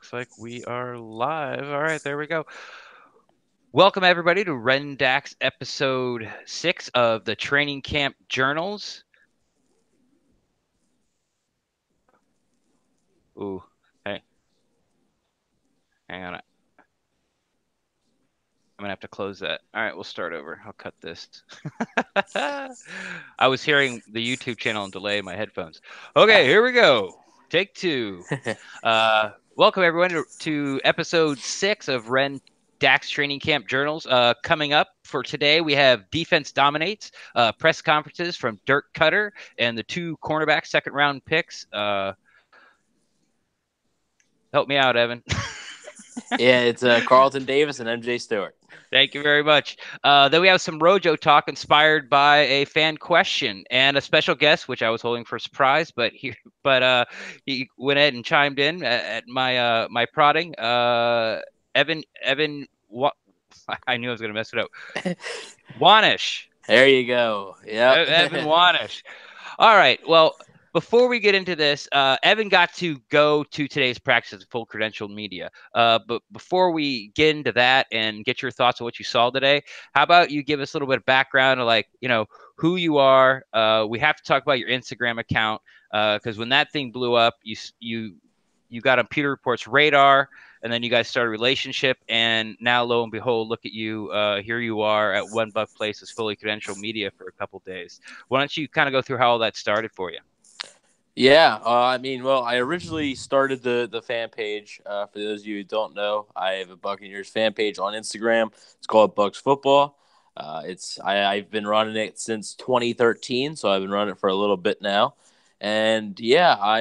looks like we are live. All right, there we go. Welcome everybody to Rendax episode 6 of the Training Camp Journals. Ooh, hey, hang on. I'm gonna have to close that. All right, we'll start over. I'll cut this. I was hearing the YouTube channel and delay my headphones. Okay, here we go. Take 2. Welcome everyone to episode 6 of Dax Training Camp Journals. Coming up for today, we have Defense Dominates, press conferences from Dirk Koetter and the 2 cornerback second round picks. Help me out, Evan. Yeah, it's Carlton Davis and MJ Stewart. Thank you very much. Then we have some RoJo talk inspired by a fan question and a special guest, which I was holding for a surprise, but he went ahead and chimed in at my prodding. Evan, what? I knew I was going to mess it up. Wanish. There you go. Yeah, Evan Wanish. All right. Well, before we get into this, Evan got to go to today's practice as full credentialed media. But before we get into that and get your thoughts on what you saw today, how about you give us a little bit of background of who you are. We have to talk about your Instagram account because when that thing blew up, you got on Pewter Report's radar. And then you guys start a relationship, and now, lo and behold, look at you. Here you are at One Buck Place as fully credentialed media for a couple days. Why don't you kind of go through how all that started for you? Yeah. I originally started the fan page. For those of you who don't know, I have a Buccaneers fan page on Instagram. It's called Bucks Football. I've been running it since 2013, so I've been running it for a little bit now. And yeah,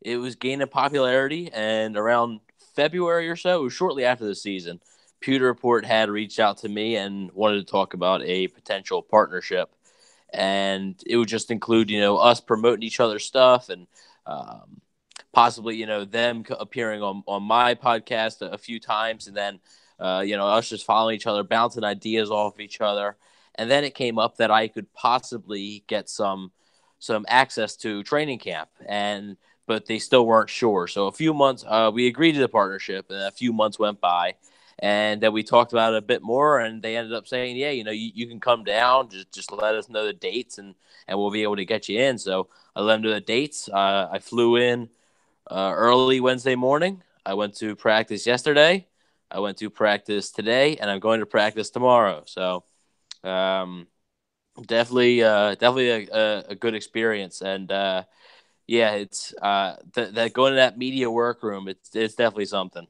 it was gaining popularity, and around February or so, it was shortly after the season, Pewter Report had reached out to me and wanted to talk about a potential partnership. And it would just include, us promoting each other's stuff and possibly, them appearing on my podcast a few times. And then, us just following each other, bouncing ideas off of each other. And then it came up that I could possibly get some access to training camp, but they still weren't sure. So a few months, we agreed to the partnership, and a few months went by, and then we talked about it a bit more, and they ended up saying, yeah, you can come down, just let us know the dates, and we'll be able to get you in. So I let them know the dates. I flew in early Wednesday morning. I went to practice yesterday. I went to practice today, and I'm going to practice tomorrow. So definitely a good experience. And yeah, it's that going to that media workroom. It's definitely something.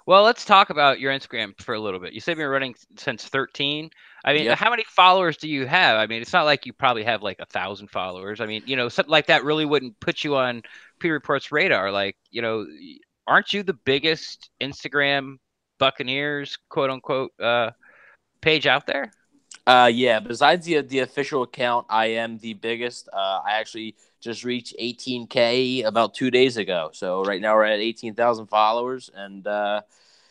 Well, let's talk about your Instagram for a little bit. You said you've been running since 13. I mean, Yep. how many followers do you have? I mean, it's not like you probably have like 1,000 followers. I mean, something like that really wouldn't put you on P Report's radar. Like, aren't you the biggest Instagram Buccaneers quote unquote page out there? Yeah. Besides the official account, I am the biggest. I actually just reached 18K about 2 days ago. So right now we're at 18,000 followers, and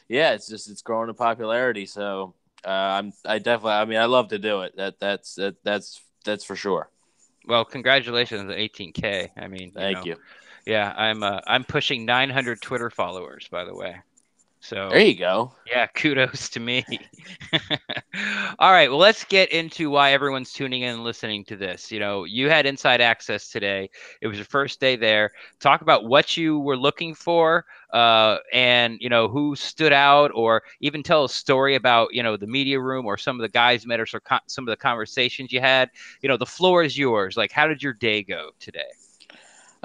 yeah, it's growing in popularity. So I love to do it. That's for sure. Well, congratulations on 18K. I mean, Thank you. yeah, I'm pushing 900 Twitter followers, by the way. There So you go. yeah, kudos to me. All right, well, let's get into why everyone's tuning in and listening to this. You had inside access today. It was your first day there. Talk about what you were looking for, and who stood out, or even tell a story about the media room or some of the guys you met, or some of the conversations you had. The floor is yours. Like, how did your day go today?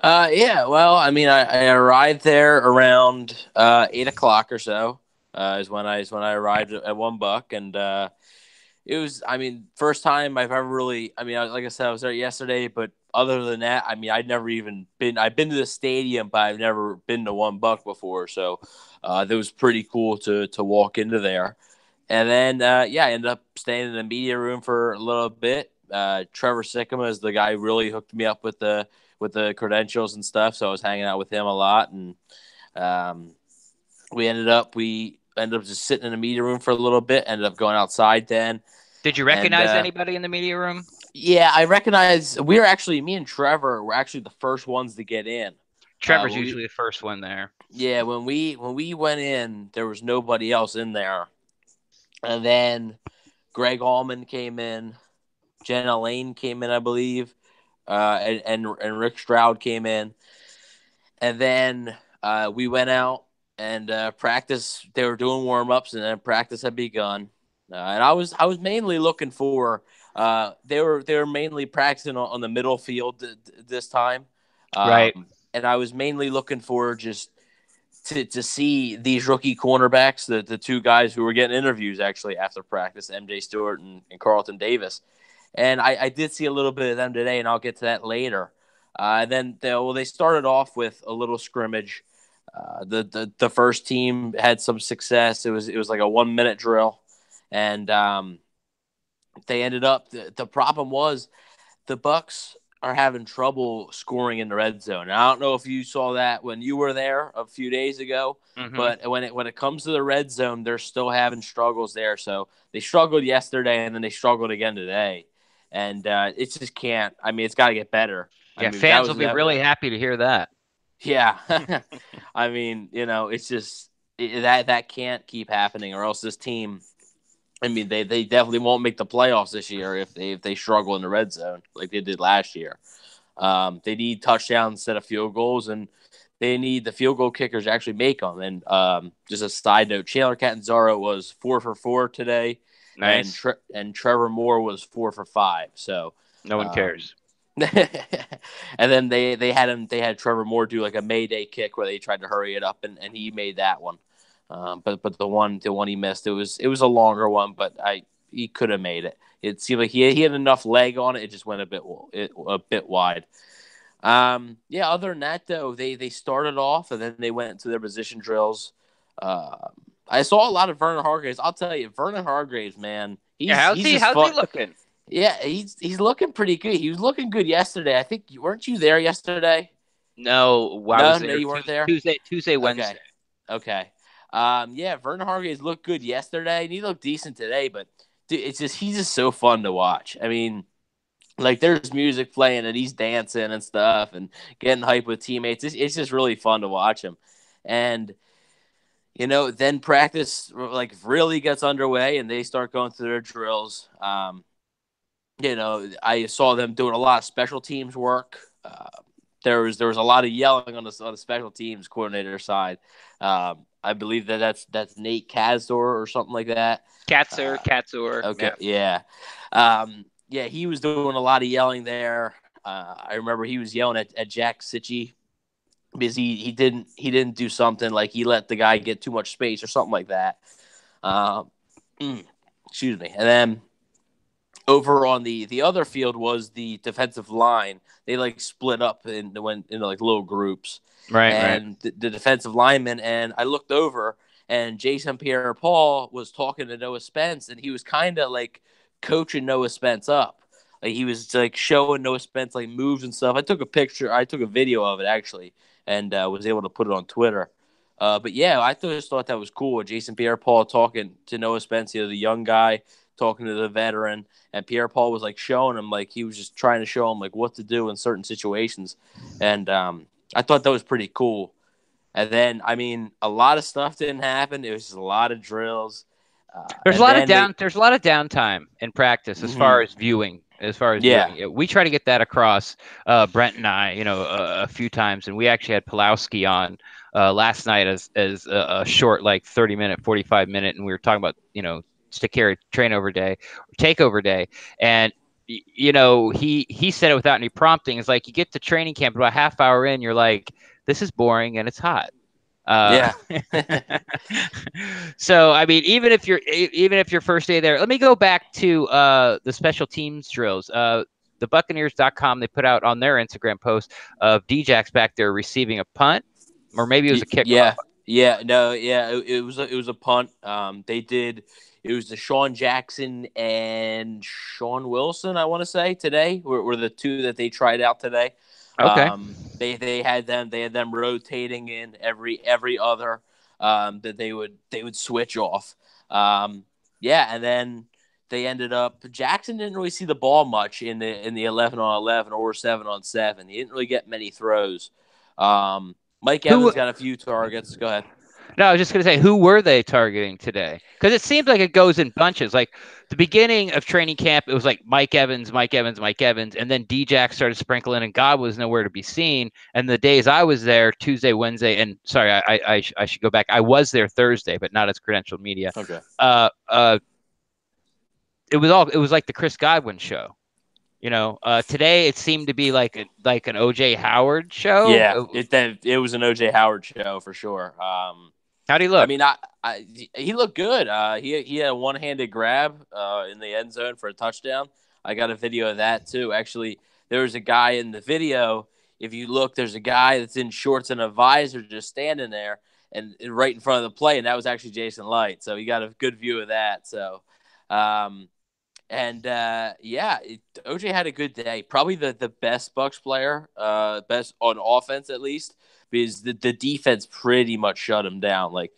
Yeah, well, I arrived there around 8 o'clock or so. Is when I arrived at $1, and it was, first time I've ever really. Like I said, I was there yesterday, but other than that, I'd never even been. I've been to the stadium, but I've never been to $1 before. So that was pretty cool to walk into there. And then yeah, I ended up staying in the media room for a little bit. Trevor Sikkema is the guy who really hooked me up with the credentials and stuff. So I was hanging out with him a lot, and um, we ended up just sitting in the media room for a little bit. Ended up going outside then, Did you and recognize anybody in the media room? yeah, I recognize. Me and Trevor were actually the first ones to get in. Trevor's When we usually the first one there. yeah when we went in, there was nobody else in there, and then Greg Allman came in, Jenna Lane came in, I believe, and Rick Stroud came in, and then we went out and practice. They were doing warm ups, and then practice had begun. And I was mainly looking for. They were mainly practicing on the middle field this time, Right. and I was mainly looking for just to see these rookie cornerbacks, the two guys who were getting interviews actually after practice, MJ Stewart and Carlton Davis. And I did see a little bit of them today, and I'll get to that later. And then they started off with a little scrimmage. The first team had some success. It was like a 1 minute drill, and they ended up. The problem was the Bucks are having trouble scoring in the red zone. And I don't know if you saw that when you were there a few days ago, Mm-hmm. but when it comes to the red zone, they're still having struggles there. So they struggled yesterday, and then they struggled again today, and it just can't. I mean, it's got to get better. I Yeah, mean, that fans will was be that. really happy to hear that. Yeah, I mean, it's just that can't keep happening, or else this team. I mean, they definitely won't make the playoffs this year if they struggle in the red zone like they did last year. They need touchdowns instead of field goals, and they need the field goal kickers to actually make them. And just a side note, Chandler Catanzaro was 4 for 4 today, and Nice. and Trevor Moore was 4 for 5. So, No one um, cares. and then they had Trevor Moore do like a Mayday kick where they tried to hurry it up, and he made that one. But the one he missed, it was a longer one, but he could have made it. It seemed like he had enough leg on it. It just went a bit wide. Yeah. Other than that, though, they started off and then they went into their position drills. Uh, I saw a lot of Vernon Hargraves. I'll tell you, Vernon Hargraves, man, Yeah, he's just how's he fun. looking? Yeah, he's looking pretty good. He was looking good yesterday. I think weren't you there yesterday? No, I No, was no, there you weren't there. Tuesday, Okay, Wednesday. okay. Yeah, Vernon Hargraves looked good yesterday, and he looked decent today. But dude, he's just so fun to watch. I mean, like there's music playing and he's dancing and stuff and getting hype with teammates. It's just really fun to watch him. And then practice like really gets underway and they start going through their drills. I saw them doing a lot of special teams work. There was a lot of yelling on the special teams coordinator side. I believe that's Nate Kazor or something like that. Uh, Katzor. okay, Yeah. yeah, yeah. He was doing a lot of yelling there. I remember he was yelling at Jack Sitchy because he didn't do something like he let the guy get too much space or something like that. Um, excuse me, and then over on the other field was the defensive line. They like split up and went into like little groups, Right. and the defensive linemen. And I looked over, and Jason Pierre-Paul was talking to Noah Spence, and he was kind of like coaching Noah Spence up. Like he was like showing Noah Spence like moves and stuff. I took a picture. I took a video of it actually, and was able to put it on Twitter. But yeah, I just thought that was cool. Jason Pierre-Paul talking to Noah Spence, the young guy talking to the veteran, and Pierre-Paul was like showing him, like he was just trying to show him like what to do in certain situations, and I thought that was pretty cool. And then, I mean, a lot of stuff didn't happen. It was just a lot of drills, and then they, There's a lot of downtime in practice as far mm-hmm, as viewing. As far as yeah, viewing, we try to get that across. Brent and I, a few times, and we actually had Pulowski on last night as a short, like 30-minute, 45-minute, and we were talking about stick carry takeover day, and he said it without any prompting. It's like you get to training camp about a half hour in, you're like, this is boring and it's hot. Uh, yeah, so I mean, even if your first day there, let me go back to the special teams drills. The Buccaneers.com, they put out on their Instagram post of Djax back there receiving a punt, or maybe it was a kickoff. yeah, yeah. No, yeah, it was a punt. They did. It was the Sean Jackson and Sean Wilson, I want to say today were the two that they tried out today. Okay. They had them rotating in every other that they would switch off. Yeah, and then they ended up Jackson didn't really see the ball much in the 11-on-11 or 7-on-7. He didn't really get many throws. Mike Who? Evans got a few targets. Go ahead. No, I was just going to say, who were they targeting today? Because it seems like it goes in bunches. Like the beginning of training camp, it was like Mike Evans, Mike Evans, Mike Evans, and then D-Jack started sprinkling, and God was nowhere to be seen. And the days I was there, Tuesday, Wednesday, and sorry, I should go back. I was there Thursday, but not as credentialed media. Okay. It was like the Chris Godwin show. Today it seemed to be like an OJ Howard Yeah, show. it was an OJ Howard show for sure. How do you I look? mean, he looked good. He had a one-handed grab in the end zone for a touchdown. I got a video of that too. Actually, there was a guy in the video. If you look, there's a guy that's in shorts and a visor just standing there and right in front of the play, and that was actually Jason Light. So you got a good view of that. So, OJ had a good day. Probably the best Bucks player, best on offense at least, because the defense pretty much shut him down. Like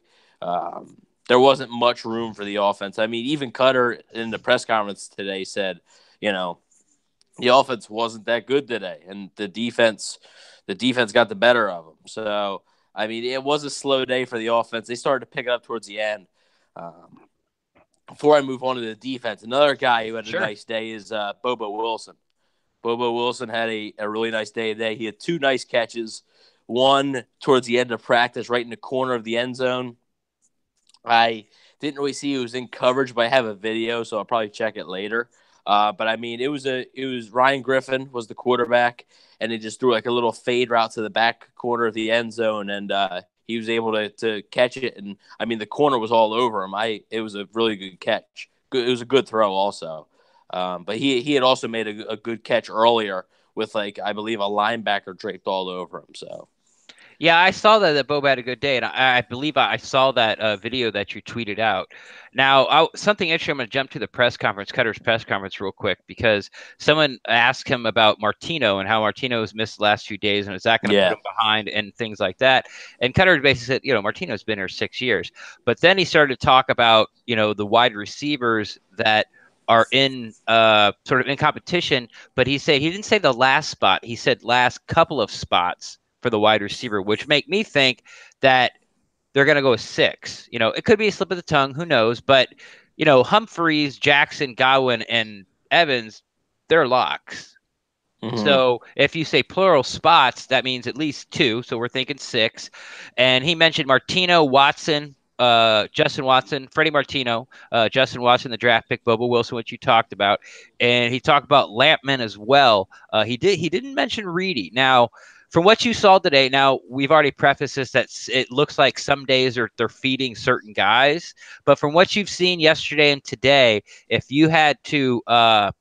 there wasn't much room for the offense. I mean, even Koetter in the press conference today said, the offense wasn't that good today, and the defense got the better of them. So I mean, it was a slow day for the offense. They started to pick it up towards the end. Before I move on to the defense, another guy who had a nice day is Bobo Wilson. Bobo Wilson had a really nice day today. He had two nice catches, one towards the end of practice right in the corner of the end zone. I didn't really see who was in coverage, but I have a video, so I'll probably check it later. But I mean, it was Ryan Griffin was the quarterback, and he just threw like a little fade route to the back corner of the end zone, and he was able to catch it. And I mean, the corner was all over him. It was a really good catch. It was a good throw also. But he had also made a good catch earlier with I believe a linebacker draped all over him. So. Yeah, I saw that Bob had a good day, and I believe I saw that video that you tweeted out. Now, something interesting. I'm going to jump to the press conference, Cutter's press conference, real quick, because someone asked him about Martino and how Martino's missed the last few days, and is that going to put him behind and things like that. And Cutter basically said, Martino's been here 6 years, but then he started to talk about the wide receivers that are in sort of in competition, but he didn't say the last spot. He said last couple of spots for the wide receiver, which make me think that they're going to go with 6. It could be a slip of the tongue. Who knows? But, Humphreys, Jackson, Godwin, and Evans, they're locks. Mm-hmm. So if you say plural spots, that means at least 2. So we're thinking 6. And he mentioned Martino, Watson, Justin Watson, Freddie Martino, Justin Watson, the draft pick, Bobo Wilson, which you talked about. And he talked about Lampman as well. He didn't mention Reedy. Now, from what you saw today, now we've already prefaced this that it looks like some days they're feeding certain guys, but from what you've seen yesterday and today, if you had to, and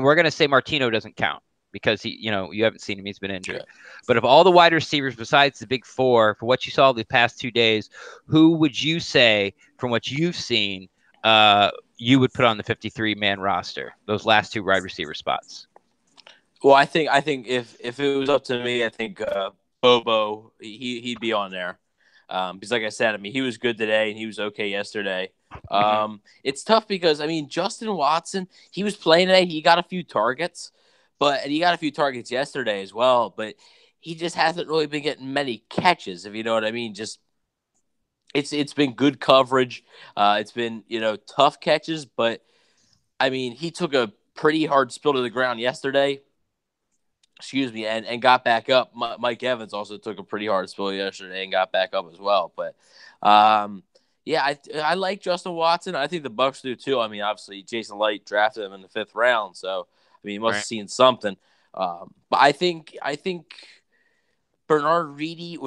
we're going to say Martino doesn't count because you haven't seen him; he's been injured. Yeah. But of all the wide receivers besides the big 4, for what you saw the past 2 days, who would you say, from what you've seen, you would put on the 53-man roster? Those last 2 wide receiver spots. Well, I think if it was up to me, I think Bobo he'd be on there because, like I said, I mean he was good today and he was okay yesterday. It's tough because I mean Justin Watson, he was playing today. He got a few targets, and he got a few targets yesterday as well. But he just hasn't really been getting many catches, if you know what I mean. Just it's been good coverage. It's been tough catches, but I mean he took a pretty hard spill to the ground yesterday. Excuse me, and got back up. Mike Evans also took a pretty hard spill yesterday and got back up as well. But, yeah, I like Justin Watson. I think the Bucks do too. I mean, obviously, Jason Light drafted him in the 5th round, so I mean, he must have seen something. But I think Bernard Reedy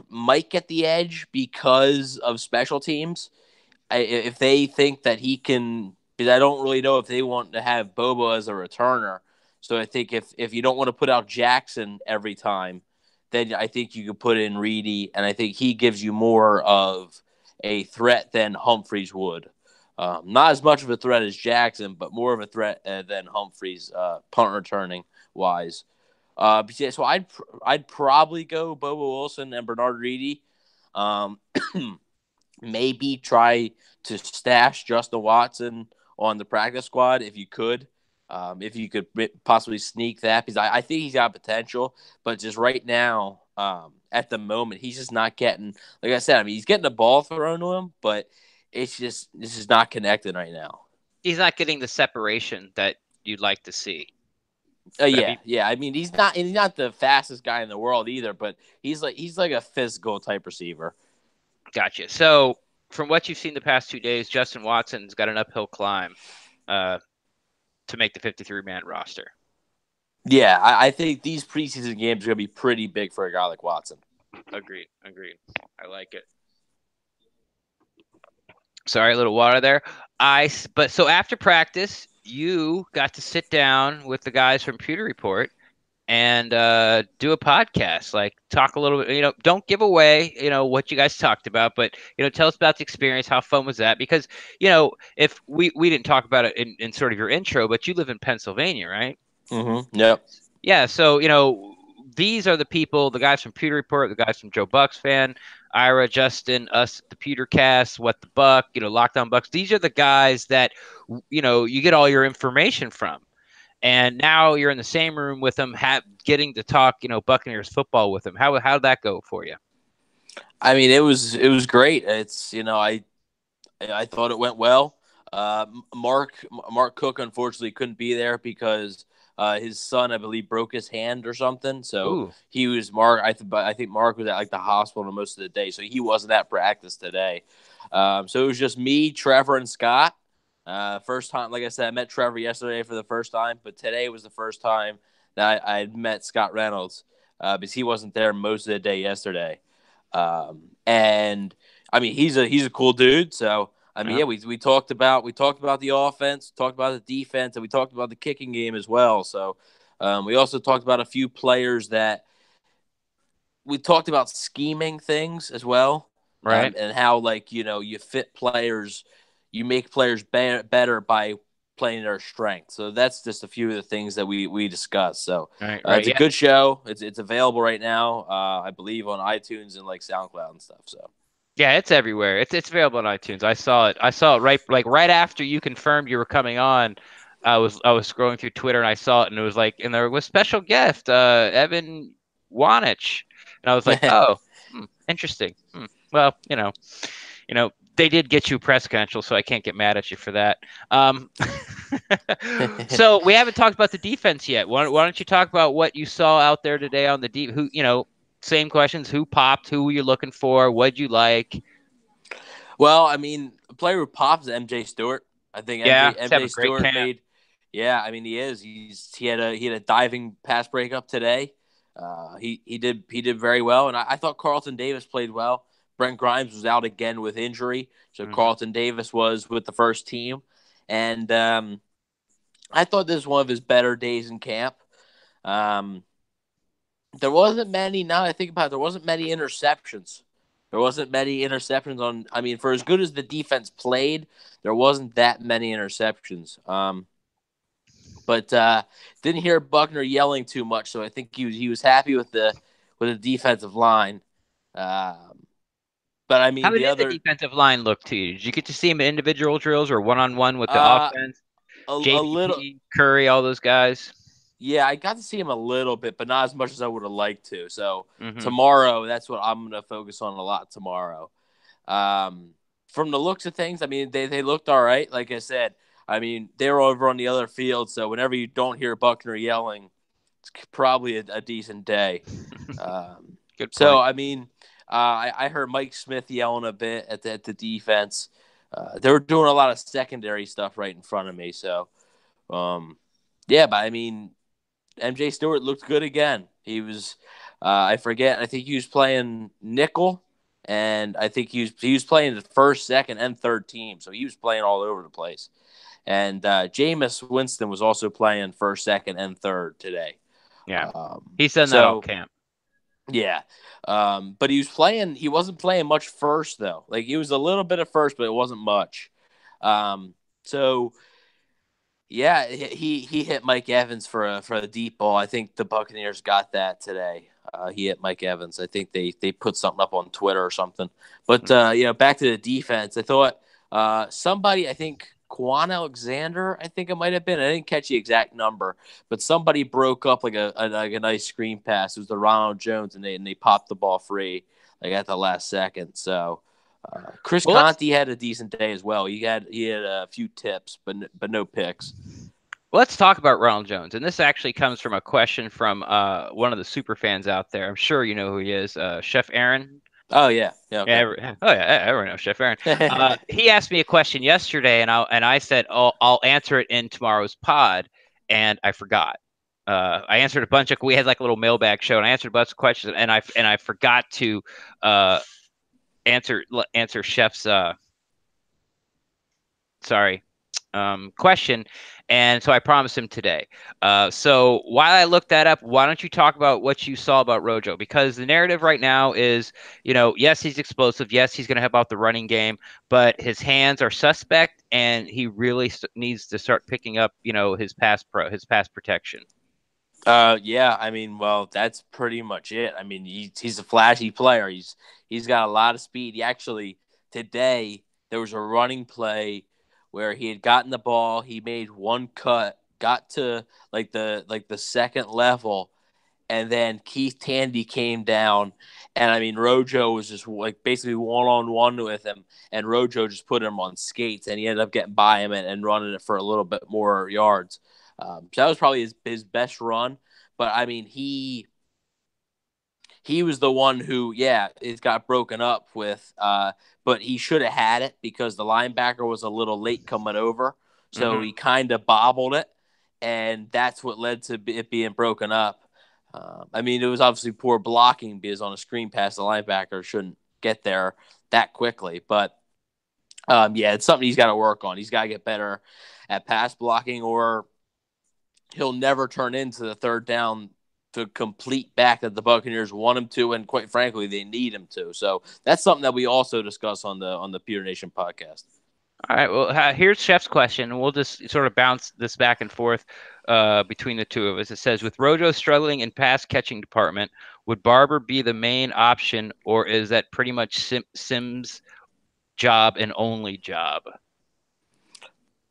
might get the edge because of special teams. If they think that he can, because I don't really know if they want to have Bobo as a returner. So I think if you don't want to put out Jackson every time, then I think you could put in Reedy, and I think he gives you more of a threat than Humphreys would. Not as much of a threat as Jackson, but more of a threat than Humphreys punt returning wise. So I'd probably go Bobo Wilson and Bernard Reedy. Maybe try to stash Justin Watson on the practice squad if you could. If you could possibly sneak that, because I think he's got potential, but just right now, at the moment, he's just not getting. Like I said, I mean, he's getting the ball thrown to him, but this is not connecting right now. He's not getting the separation that you'd like to see. Yeah, yeah. I mean, he's not the fastest guy in the world either, but he's like a physical type receiver. Gotcha. So, from what you've seen the past 2 days, Justin Watson's got an uphill climb to make the 53-man roster. Yeah, I think these preseason games are going to be pretty big for a guy like Watson. Agreed. I like it. Sorry, a little water there. But so after practice, you got to sit down with the guys from Pewter Report and do a podcast. Like, talk a little bit. Don't give away what you guys talked about, but tell us about the experience. How fun was that? Because if we didn't talk about it in sort of your intro, but you live in Pennsylvania, right? Mm-hmm. Yep. Yeah. So these are the people, the guys from Pewter Report, the guys from Joe Bucks Fan, Ira, Justin, us, the Pewtercast, What the Buck, Lockdown Bucks. These are the guys that you get all your information from. And now you're in the same room with them, getting to talk, Buccaneers football with them. How'd that go for you? I mean, it was great. It's I thought it went well. Mark Cook unfortunately couldn't be there because his son, I believe, broke his hand or something. So Ooh. he was Mark. I think Mark was at like the hospital most of the day, so he wasn't at practice today. So it was just me, Trevor, and Scott. First time, like I said, I met Trevor yesterday for the first time, but today was the first time that I had met Scott Reynolds because he wasn't there most of the day yesterday. And I mean, he's a cool dude. So I mean, yeah, we talked about the offense, talked about the defense, and we talked about the kicking game as well. So we also talked about a few players that we talked about scheming things as well, Right. and how like you fit players, you make players better by playing their strength. So that's just a few of the things that we discussed. So Right. it's a good show. It's available right now, I believe, on iTunes and like SoundCloud and stuff. So. Yeah, it's everywhere. It's available on iTunes. I saw it right after you confirmed you were coming on. I was scrolling through Twitter and I saw it and it was like, and there was special guest Evan Wanich, and I was like, oh, interesting. Well, they did get you press credential, so I can't get mad at you for that. So we haven't talked about the defense yet. Why don't you talk about what you saw out there today on the deep? Same questions. Who popped? Who were you looking for? What'd you like? Well, I mean, a player who pops is MJ Stewart. I think MJ Stewart made. Yeah, I mean he is. He had a diving pass breakup today. He did very well, and I thought Carlton Davis played well. Brent Grimes was out again with injury, so Carlton Davis was with the first team, and I thought this was one of his better days in camp. There wasn't many. Now I think about it, there wasn't many interceptions. There wasn't many interceptions on. I mean, for as good as the defense played, there wasn't that many interceptions. But didn't hear Buckner yelling too much, so I think he was happy with the defensive line. But I mean, how did the defensive line look to you? Did you get to see him in individual drills or one-on-one with the offense? A JPP, little, Curry, all those guys. Yeah, I got to see him a little bit, but not as much as I would have liked to. So tomorrow, that's what I'm going to focus on a lot tomorrow. From the looks of things, I mean, they looked all right. Like I said, I mean, they were over on the other field, so whenever you don't hear Buckner yelling, it's probably a decent day. Good point. So, I mean, I heard Mike Smith yelling a bit at the defense. They were doing a lot of secondary stuff right in front of me. So, yeah, but I mean, MJ Stewart looked good again. He was, I think he was playing nickel, and I think he was playing the first, second, and third team. So he was playing all over the place. And Jameis Winston was also playing first, second, and third today. Yeah, he's done that all camp. Yeah, but he wasn't playing much first though. Like he was a little bit at first, but it wasn't much. So. Yeah, he hit Mike Evans for a deep ball. I think the Buccaneers got that today. He hit Mike Evans. I think they put something up on Twitter or something. But back to the defense. I thought somebody, I think Quan Alexander, I think it might have been. I didn't catch the exact number, but somebody broke up like a nice screen pass. It was the Ronald Jones, and they popped the ball free like at the last second. So Chris Well, let's Conti had a decent day as well. He had a few tips, but no picks. let's talk about Ronald Jones, and this actually comes from a question from one of the super fans out there. I'm sure you know who he is, Chef Aaron. Oh yeah, yeah, Yeah, okay. oh yeah, everyone knows Chef Aaron. He asked me a question yesterday, and I said, "Oh, I'll answer it in tomorrow's pod," and I forgot. I answered a bunch of. We had like a little mailbag show, and I answered a bunch of questions, and I forgot to uh, answer Chef's sorry question, and so I promised him today. So while I look that up, why don't you talk about what you saw about RoJo? Because the narrative right now is, yes, he's explosive. Yes, he's going to help out the running game, but his hands are suspect, and he really needs to start picking up, his pass protection. Yeah, I mean, well, that's pretty much it. I mean, he's a flashy player. He's got a lot of speed. He actually today there was a running play where he had gotten the ball, he made one cut, got to like the second level, and then Keith Tandy came down, and I mean, RoJo was just like basically 1-on-1 with him, and RoJo just put him on skates, and he ended up getting by him and running it for a little bit more yards. So that was probably his best run. But I mean, he was the one who, yeah, it got broken up with. But he should have had it because the linebacker was a little late coming over, so he kind of bobbled it, and that's what led to it being broken up. I mean, it was obviously poor blocking because on a screen pass, the linebacker shouldn't get there that quickly. But yeah, it's something he's got to work on. He's got to get better at pass blocking, or he'll never turn into the third down to complete back that the Buccaneers want him to, and quite frankly, they need him to. So that's something that we also discuss on the Pewter Nation podcast. All right. Well, here's Chef's question, and we'll just sort of bounce this back and forth between the two of us. It says, with RoJo struggling in pass catching department, would Barber be the main option, or is that pretty much Sims' job and only job?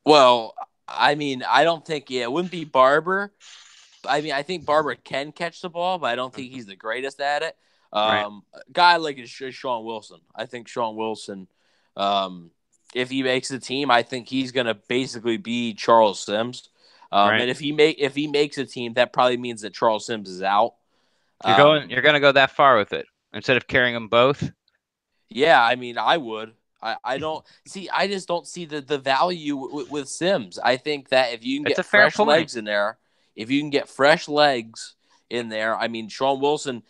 Well, I mean, I don't think it wouldn't be Barber. I mean, I think Barber can catch the ball, but I don't think he's the greatest at it. Right. A guy like is Sean Wilson. I think Sean Wilson, if he makes the team, I think he's going to basically be Charles Sims. Right. And if he makes a team, that probably means that Charles Sims is out. You're going to go that far with it instead of carrying them both? Yeah, I mean, I would. I don't see. I just don't see the value with Sims. I think that if you can It's a get fair fresh point. legs in there, if you can get fresh legs in there, I mean, Sean Wilson's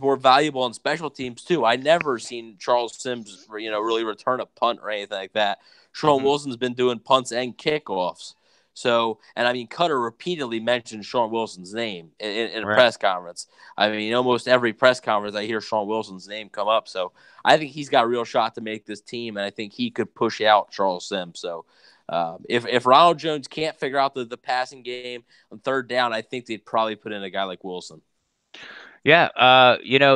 more valuable on special teams too. I never seen Charles Sims, really return a punt or anything like that. Sean Wilson's been doing punts and kickoffs. So, and I mean, Koetter repeatedly mentioned Sean Wilson's name in a Right. press conference. I mean, almost every press conference I hear Sean Wilson's name come up. So, I think he's got a real shot to make this team, and I think he could push out Charles Sims. So, if Ronald Jones can't figure out the passing game on third down, I think they'd probably put in a guy like Wilson. Yeah,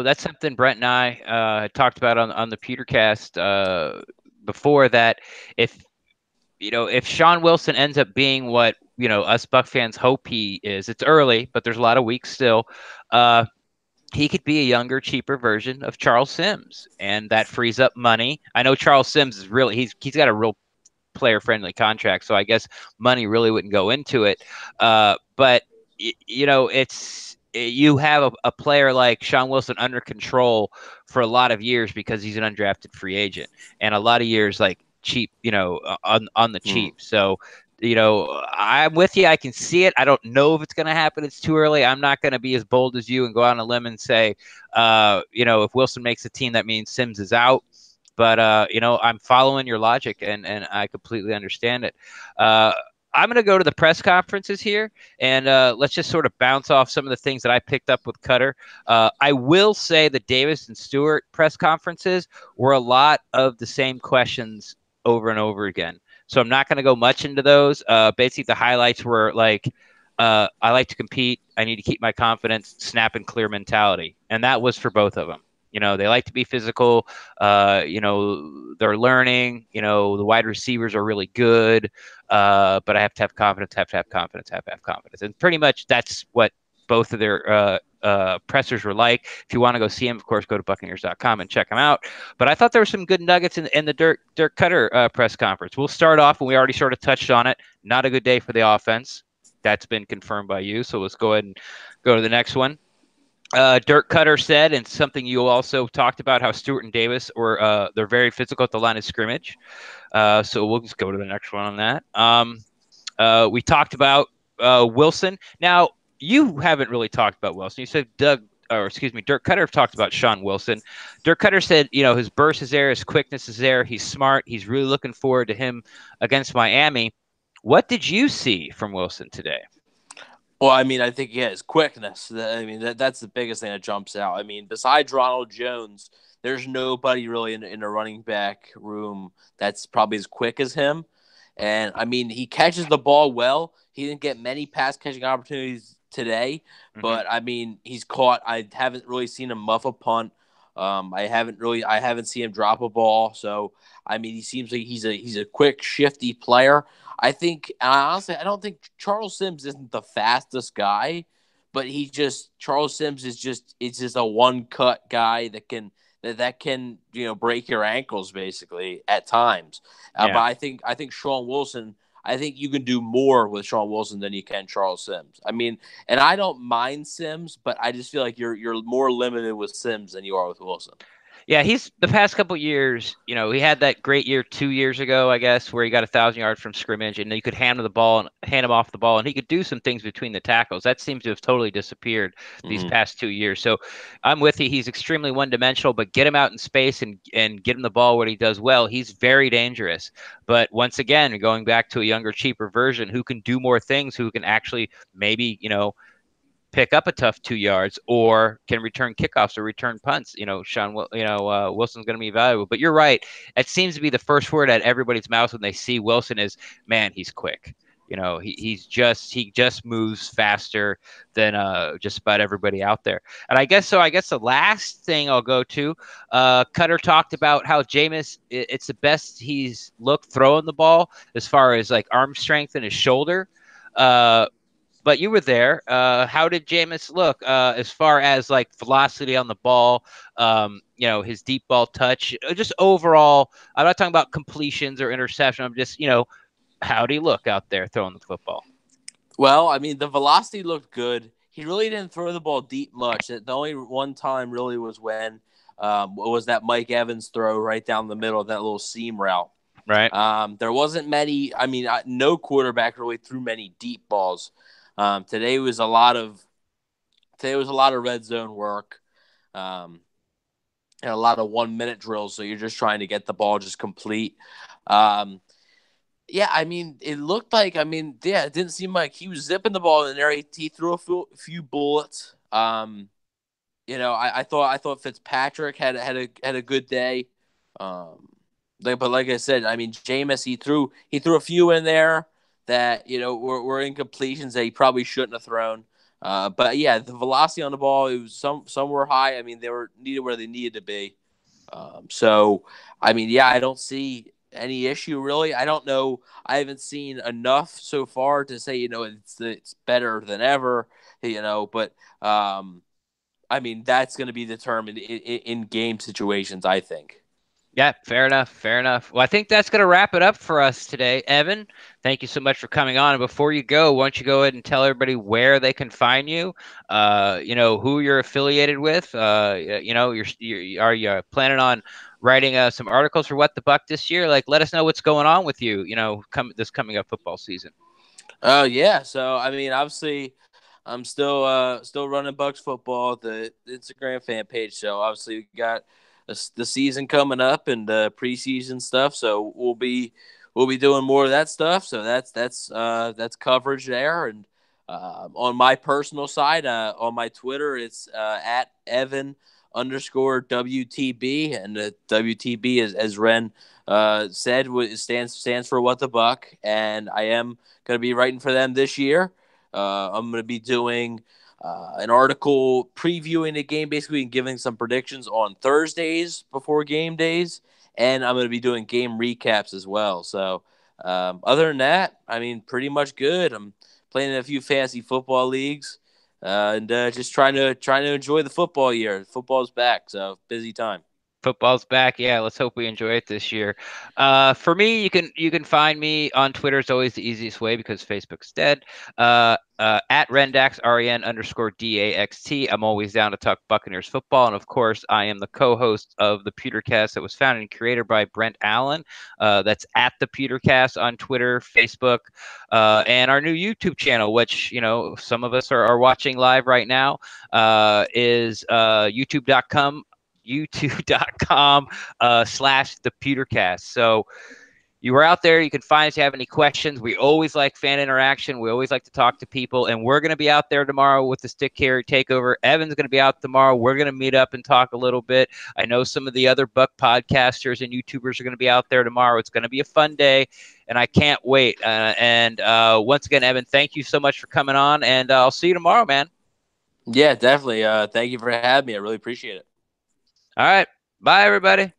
that's something Brent and I had talked about on the Pewtercast before, that if Sean Wilson ends up being what us Buck fans hope he is, it's early, but there's a lot of weeks still. He could be a younger, cheaper version of Charles Sims, and that frees up money. I know Charles Sims is really he's got a real player friendly contract, so I guess money really wouldn't go into it. But it's you have a player like Sean Wilson under control for a lot of years because he's an undrafted free agent, and a lot of years like cheap, on the cheap. So I'm with you. I can see it. I don't know if it's going to happen. It's too early. I'm not going to be as bold as you and go out on a limb and say, if Wilson makes a team, that means Sims is out. But, I'm following your logic, and I completely understand it. I'm going to go to the press conferences here, and let's just sort of bounce off some of the things that I picked up with Koetter. I will say the Davis and Stewart press conferences were a lot of the same questions over and over again. So I'm not going to go much into those. Basically, the highlights were like, I like to compete. I need to keep my confidence, snap and clear mentality. And that was for both of them. They like to be physical. They're learning. The wide receivers are really good. But I have to have confidence, have to have confidence, have to have confidence. And pretty much that's what both of their pressers were like. If you want to go see them, of course, go to Buccaneers.com and check them out. But I thought there were some good nuggets in the Dirk Koetter press conference. We'll start off, and we already sort of touched on it. Not a good day for the offense. That's been confirmed by you. So let's go ahead and go to the next one. Dirk Koetter said, and something you also talked about, how Stewart and Davis they're very physical at the line of scrimmage. So we'll just go to the next one on that. We talked about Wilson. Now, you haven't really talked about Wilson. You said Dirk Koetter talked about Sean Wilson. Dirk Koetter said, his burst is there, his quickness is there, he's smart, he's really looking forward to him against Miami. What did you see from Wilson today? Well, I mean, I think his quickness. That's the biggest thing that jumps out. I mean, besides Ronald Jones, there's nobody really in the running back room that's probably as quick as him. And I mean, he catches the ball well. He didn't get many pass catching opportunities today, but I mean, he's caught. I haven't really seen him muff a punt. I haven't seen him drop a ball. So I mean, he seems like he's a quick, shifty player. Honestly, I don't think Charles Sims isn't the fastest guy, but Charles Sims is just a one cut guy that can break your ankles basically at times. Yeah. But I think Sean Wilson. I think you can do more with Sean Wilson than you can Charles Sims. I mean, and I don't mind Sims, but I just feel like you're more limited with Sims than you are with Wilson. Yeah, he's the past couple years, he had that great year 2 years ago, I guess, where he got 1,000 yards from scrimmage, and you could hand him off the ball, and he could do some things between the tackles. That seems to have totally disappeared these past 2 years. So I'm with you. He's extremely one-dimensional, but get him out in space and get him the ball when he does well. He's very dangerous. But once again, going back to a younger, cheaper version who can do more things, who can actually maybe, pick up a tough 2 yards or can return kickoffs or return punts. Wilson's going to be valuable. But you're right. It seems to be the first word at everybody's mouth when they see Wilson is, man, he's quick. He just moves faster than just about everybody out there. And I guess the last thing I'll go to, Koetter talked about how Jameis, it's the best he's looked throwing the ball as far as like arm strength and his shoulder. But you were there. How did Jameis look as far as like velocity on the ball? His deep ball touch, just overall. I'm not talking about completions or interception. I'm just, how do he look out there throwing the football? Well, I mean, the velocity looked good. He really didn't throw the ball deep much. The only one time really was when was that Mike Evans throw right down the middle of that little seam route. Right. There wasn't many. I mean, no quarterback really threw many deep balls. Today was a lot of red zone work, and a lot of 1 minute drills. So you're just trying to get the ball just complete. Yeah, I mean, it looked like. It didn't seem like he was zipping the ball in there. He threw a few bullets. I thought Fitzpatrick had a good day. But like I said, I mean, Jameis, he threw a few in there that were incompletions that he probably shouldn't have thrown. But yeah, the velocity on the ball, it was some were high. I mean, they were needed where they needed to be. So I mean, yeah, I don't see any issue really. I don't know. I haven't seen enough so far to say it's better than ever. But I mean, that's going to be determined in game situations, I think. Yeah, fair enough. Fair enough. Well, I think that's going to wrap it up for us today. Evan, thank you so much for coming on. And before you go, why don't you go ahead and tell everybody where they can find you, who you're affiliated with, are you planning on writing some articles for What the Buck this year? Like, let us know what's going on with you, this coming up football season. Oh yeah. So, I mean, obviously, I'm still running Bucks football, the Instagram fan page. So obviously we got the season coming up and the preseason stuff. So we'll be doing more of that stuff. So that's coverage there. And on my personal side, on my Twitter, it's at Evan _ WTB, and the WTB is, as Ren said, stands for What the Buck, and I am going to be writing for them this year. I'm going to be doing an article previewing the game, basically, and giving some predictions on Thursdays before game days. And I'm going to be doing game recaps as well. So, other than that, I mean, pretty much good. I'm playing in a few fantasy football leagues, and just trying to enjoy the football year. Football's back, so busy time. Football's back. Yeah, let's hope we enjoy it this year. For me, you can find me on Twitter. It's always the easiest way because Facebook's dead. At Rendax, REN_DAXT. I'm always down to talk Buccaneers football, and of course, I am the co-host of the Pewtercast that was founded and created by Brent Allen. That's at the Pewtercast on Twitter, Facebook, and our new YouTube channel, which some of us are watching live right now, is youtube.com / the Pewtercast. So you are out there. You can find us if you have any questions. We always like fan interaction. We always like to talk to people. And we're going to be out there tomorrow with the Stick Carry Takeover. Evan's going to be out tomorrow. We're going to meet up and talk a little bit. I know some of the other Buck podcasters and YouTubers are going to be out there tomorrow. It's going to be a fun day, and I can't wait. And once again, Evan, thank you so much for coming on, and I'll see you tomorrow, man. Yeah, definitely. Thank you for having me. I really appreciate it. All right. Bye, everybody.